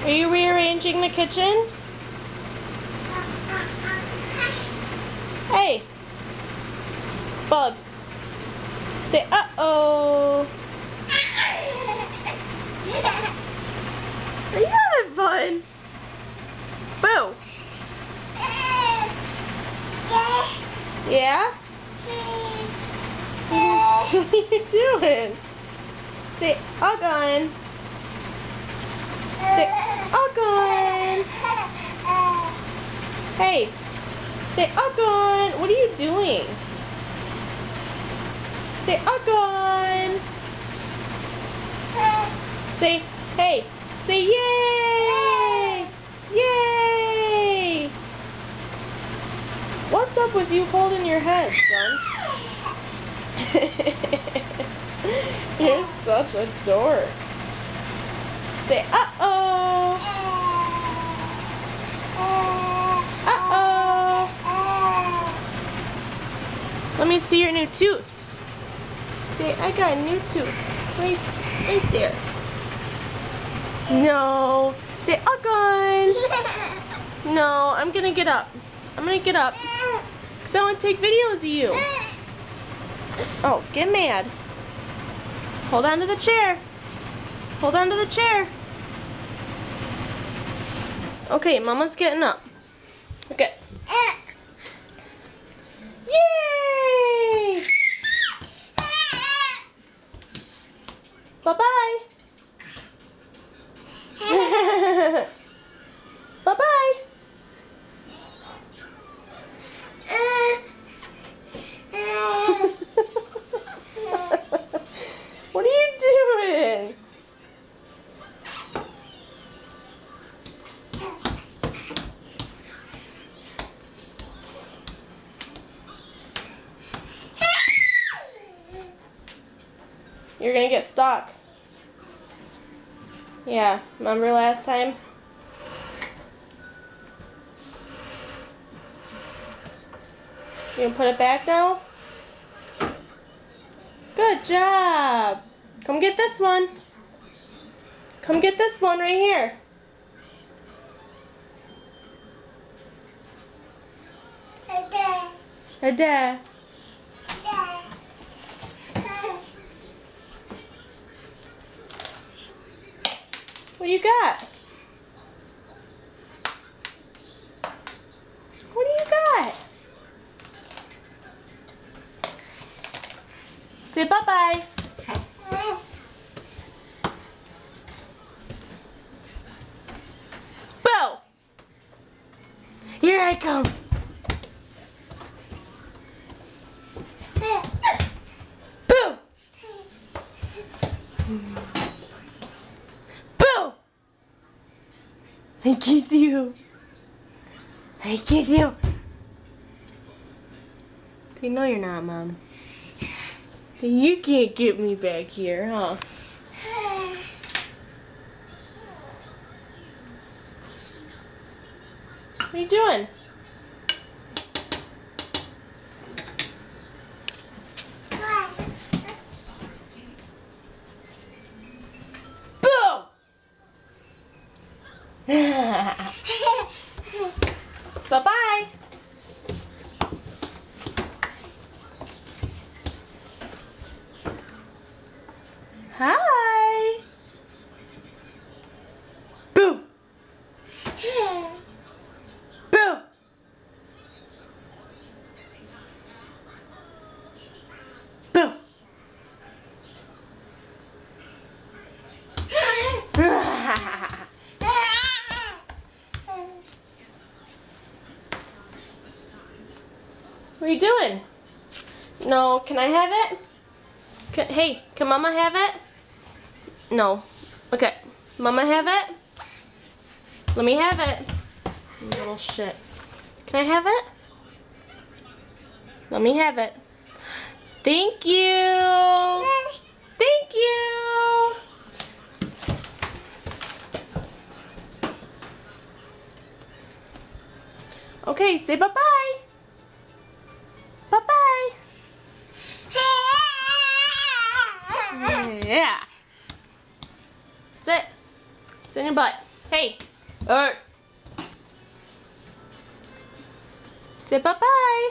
Are you rearranging the kitchen? Hey! Bubs. Say uh-oh. Are you having fun? Boo! Yeah? What are you doing? Say uggon. Say uggon. Hey! Say uggon. What are you doing? Say uggon. Say hey. Say yay! Yay! What's up with you holding your head, son? You're such a dork. Say uh-oh. Uh-oh. Let me see your new tooth. Say, I got a new tooth. Right there. No. Say, uggon. No, I'm gonna get up. I'm gonna get up. Because I want to take videos of you. Oh, get mad. Hold on to the chair. Hold on to the chair. Okay, Mama's getting up. Okay. Yay! Bye-bye. Bye-bye. What are you doing? You're gonna get stuck. Yeah, remember last time? You gonna put it back now? Good job. Come get this one. Come get this one right here. Ada. What do you got? What do you got? Say bye-bye. Boo! Here I come. Boo! Boo! I get you. I get you. See, no you're not, Mom. You can't get me back here, huh? What are you doing? Boo! Bye-bye. Hi. Boo. Boo. Boo. What are you doing? No, can I have it? Hey, can Mama have it? No. Okay. Mama have it? Let me have it. You little shit. Can I have it? Let me have it. Thank you. Thank you. Okay, say bye-bye. Bye-bye. Yeah. Sit. Sit in your butt. Hey. Say bye-bye.